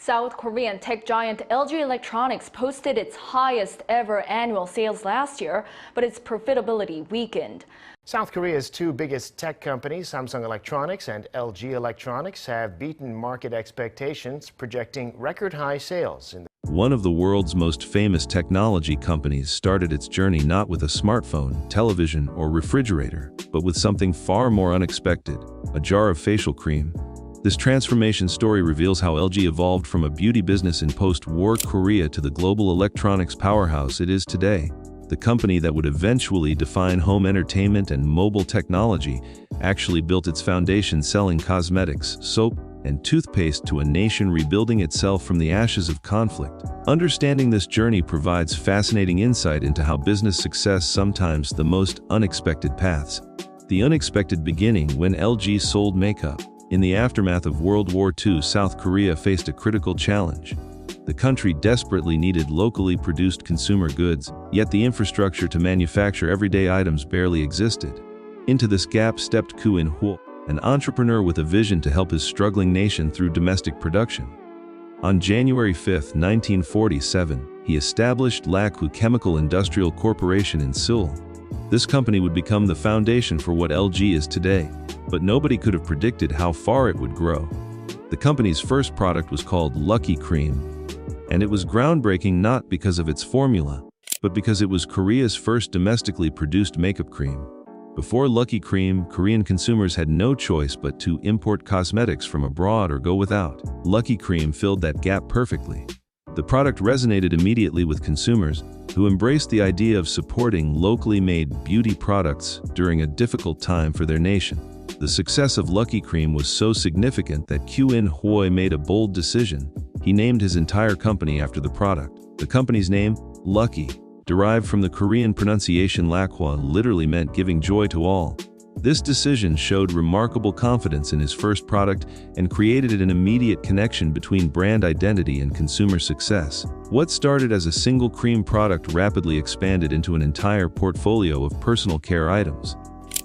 South Korean tech giant LG Electronics posted its highest ever annual sales last year, but its profitability weakened. South Korea's two biggest tech companies, Samsung Electronics and LG Electronics, have beaten market expectations, projecting record high sales. One of the world's most famous technology companies started its journey not with a smartphone, television, or refrigerator, but with something far more unexpected: a jar of facial cream. This transformation story reveals how LG evolved from a beauty business in post-war Korea to the global electronics powerhouse it is today. The company that would eventually define home entertainment and mobile technology actually built its foundation selling cosmetics, soap, and toothpaste to a nation rebuilding itself from the ashes of conflict. Understanding this journey provides fascinating insight into how business success sometimes the most unexpected paths. The unexpected beginning when LG sold makeup. In the aftermath of World War II, South Korea faced a critical challenge. The country desperately needed locally produced consumer goods, yet the infrastructure to manufacture everyday items barely existed. Into this gap stepped Koo In-ho, an entrepreneur with a vision to help his struggling nation through domestic production. On January 5, 1947, he established Lakhu Chemical Industrial Corporation in Seoul. This company would become the foundation for what LG is today, but nobody could have predicted how far it would grow. The company's first product was called Lucky Cream, and it was groundbreaking not because of its formula, but because it was Korea's first domestically produced makeup cream. Before Lucky Cream, Korean consumers had no choice but to import cosmetics from abroad or go without. Lucky Cream filled that gap perfectly. The product resonated immediately with consumers, who embraced the idea of supporting locally made beauty products during a difficult time for their nation. The success of Lucky Cream was so significant that Koo In-ho made a bold decision. He named his entire company after the product. The company's name, Lucky, derived from the Korean pronunciation Lakhwa, literally meant giving joy to all. This decision showed remarkable confidence in his first product and created an immediate connection between brand identity and consumer success. What started as a single cream product rapidly expanded into an entire portfolio of personal care items.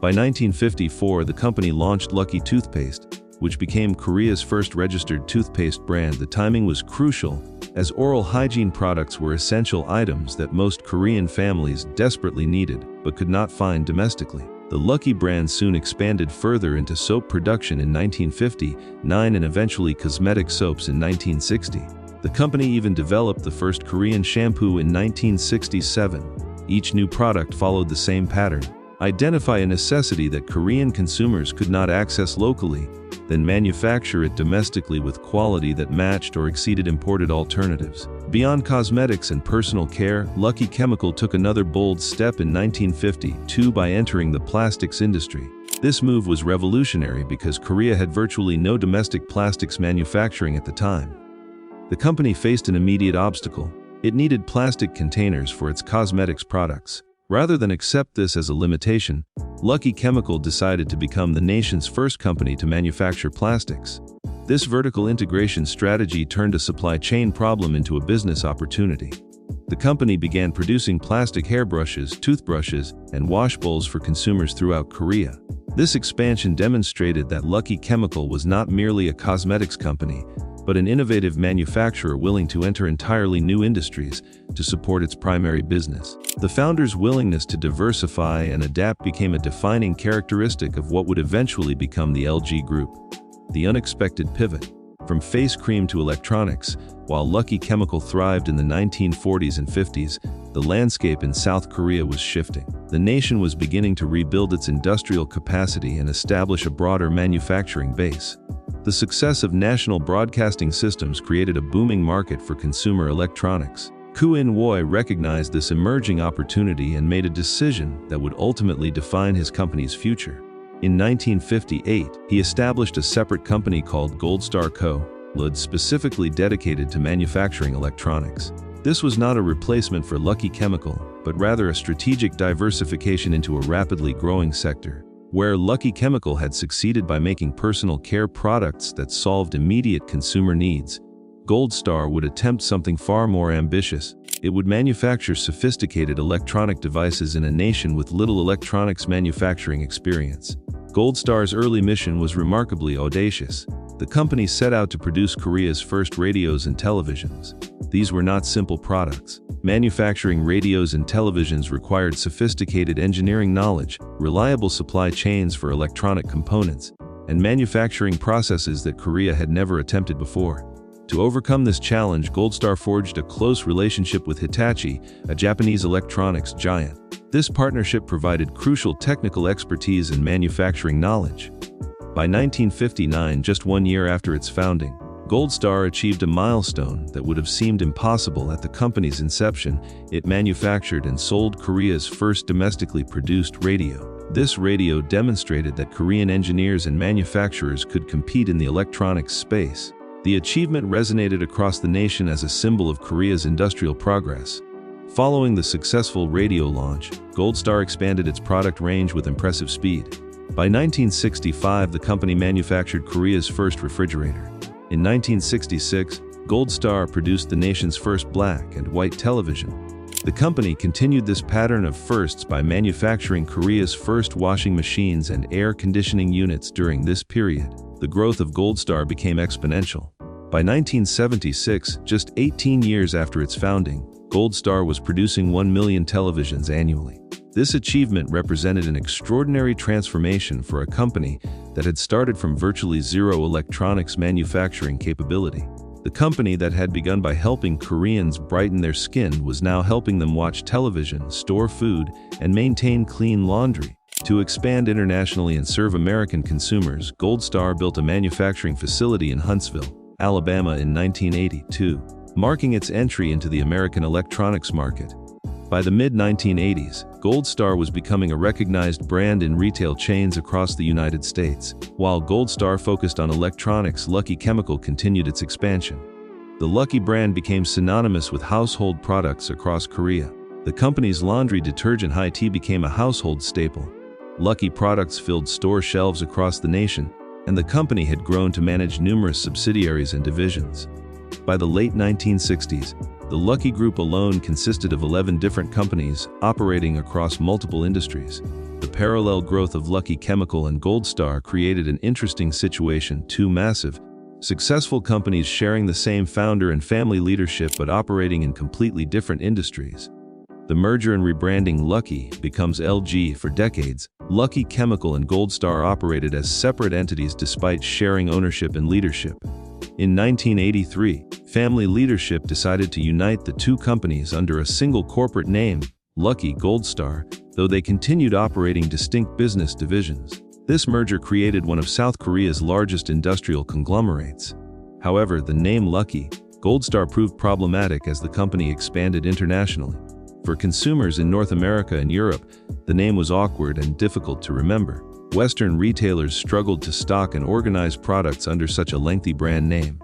By 1954, the company launched Lucky Toothpaste, which became Korea's first registered toothpaste brand. The timing was crucial, as oral hygiene products were essential items that most Korean families desperately needed but could not find domestically. The Lucky brand soon expanded further into soap production in 1959 and eventually cosmetic soaps in 1960. The company even developed the first Korean shampoo in 1967. Each new product followed the same pattern: identify a necessity that Korean consumers could not access locally, then manufacture it domestically with quality that matched or exceeded imported alternatives. Beyond cosmetics and personal care, Lucky Chemical took another bold step in 1952 by entering the plastics industry. This move was revolutionary because Korea had virtually no domestic plastics manufacturing at the time. The company faced an immediate obstacle. It needed plastic containers for its cosmetics products. Rather than accept this as a limitation, Lucky Chemical decided to become the nation's first company to manufacture plastics. This vertical integration strategy turned a supply chain problem into a business opportunity. The company began producing plastic hairbrushes, toothbrushes, and wash bowls for consumers throughout Korea. This expansion demonstrated that Lucky Chemical was not merely a cosmetics company, but an innovative manufacturer willing to enter entirely new industries to support its primary business. The founder's willingness to diversify and adapt became a defining characteristic of what would eventually become the LG Group. The unexpected pivot. From face cream to electronics, while Lucky Chemical thrived in the 1940s and 50s, the landscape in South Korea was shifting. The nation was beginning to rebuild its industrial capacity and establish a broader manufacturing base. The success of national broadcasting systems created a booming market for consumer electronics. Koo In-ho recognized this emerging opportunity and made a decision that would ultimately define his company's future. In 1958, he established a separate company called Gold Star Co., specifically dedicated to manufacturing electronics. This was not a replacement for Lucky Chemical, but rather a strategic diversification into a rapidly growing sector. Where Lucky Chemical had succeeded by making personal care products that solved immediate consumer needs, Gold Star would attempt something far more ambitious. It would manufacture sophisticated electronic devices in a nation with little electronics manufacturing experience. Gold Star's early mission was remarkably audacious. The company set out to produce Korea's first radios and televisions. These were not simple products. Manufacturing radios and televisions required sophisticated engineering knowledge, reliable supply chains for electronic components, and manufacturing processes that Korea had never attempted before. To overcome this challenge, Gold Star forged a close relationship with Hitachi, a Japanese electronics giant. This partnership provided crucial technical expertise and manufacturing knowledge. By 1959, just 1 year after its founding, Gold Star achieved a milestone that would have seemed impossible at the company's inception. It manufactured and sold Korea's first domestically produced radio. This radio demonstrated that Korean engineers and manufacturers could compete in the electronics space. The achievement resonated across the nation as a symbol of Korea's industrial progress. Following the successful radio launch, Gold Star expanded its product range with impressive speed. By 1965, the company manufactured Korea's first refrigerator. In 1966, Gold Star produced the nation's first black and white television. The company continued this pattern of firsts by manufacturing Korea's first washing machines and air conditioning units. During this period, the growth of Gold Star became exponential. By 1976, just 18 years after its founding, Gold Star was producing 1 million televisions annually. This achievement represented an extraordinary transformation for a company that had started from virtually zero electronics manufacturing capability. The company that had begun by helping Koreans brighten their skin was now helping them watch television, store food, and maintain clean laundry. To expand internationally and serve American consumers, Gold Star built a manufacturing facility in Huntsville, Alabama in 1982, marking its entry into the American electronics market. By the mid-1980s, Gold Star was becoming a recognized brand in retail chains across the United States. While Gold Star focused on electronics, Lucky Chemical continued its expansion. The Lucky brand became synonymous with household products across Korea. The company's laundry detergent high tea became a household staple. Lucky products filled store shelves across the nation, and the company had grown to manage numerous subsidiaries and divisions. By the late 1960s, the Lucky Group alone consisted of 11 different companies operating across multiple industries. The parallel growth of Lucky Chemical and Gold Star created an interesting situation: two massive, successful companies sharing the same founder and family leadership but operating in completely different industries. The merger and rebranding Lucky becomes LG. For decades, Lucky Chemical and Gold Star operated as separate entities despite sharing ownership and leadership. In 1983, family leadership decided to unite the two companies under a single corporate name, Lucky Gold Star, though they continued operating distinct business divisions. This merger created one of South Korea's largest industrial conglomerates. However, the name Lucky Gold Star proved problematic as the company expanded internationally. For consumers in North America and Europe, the name was awkward and difficult to remember. Western retailers struggled to stock and organize products under such a lengthy brand name.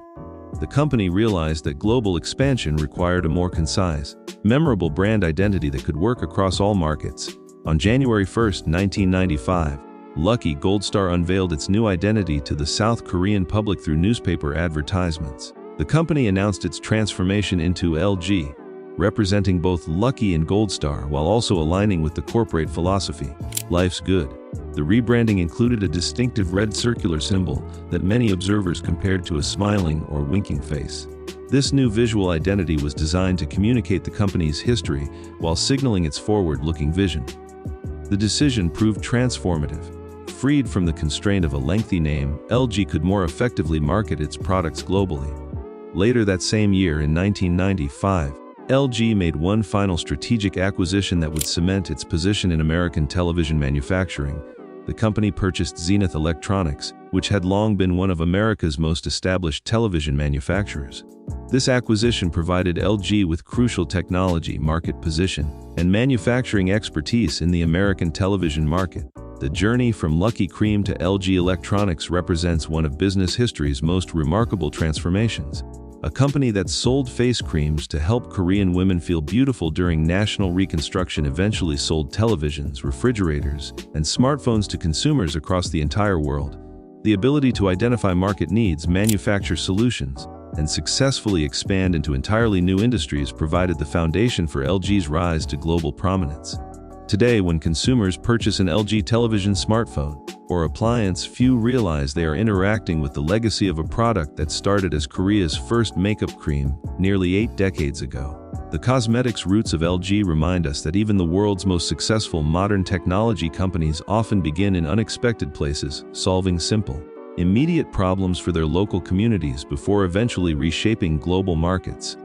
The company realized that global expansion required a more concise, memorable brand identity that could work across all markets. On January 1, 1995, Lucky Gold Star unveiled its new identity to the South Korean public through newspaper advertisements. The company announced its transformation into LG, representing both Lucky and Gold Star while also aligning with the corporate philosophy, "Life's good." The rebranding included a distinctive red circular symbol that many observers compared to a smiling or winking face. This new visual identity was designed to communicate the company's history while signaling its forward-looking vision. The decision proved transformative. Freed from the constraint of a lengthy name, LG could more effectively market its products globally. Later that same year, in 1995, LG made one final strategic acquisition that would cement its position in American television manufacturing. The company purchased Zenith Electronics, which had long been one of America's most established television manufacturers. This acquisition provided LG with crucial technology, market position, and manufacturing expertise in the American television market. The journey from Lucky Cream to LG Electronics represents one of business history's most remarkable transformations. A company that sold face creams to help Korean women feel beautiful during national reconstruction eventually sold televisions, refrigerators, and smartphones to consumers across the entire world. The ability to identify market needs, manufacture solutions, and successfully expand into entirely new industries provided the foundation for LG's rise to global prominence. Today, when consumers purchase an LG television smartphone, or appliance, few realize they are interacting with the legacy of a product that started as Korea's first makeup cream nearly 8 decades ago. The cosmetics roots of LG remind us that even the world's most successful modern technology companies often begin in unexpected places, solving simple, immediate problems for their local communities before eventually reshaping global markets.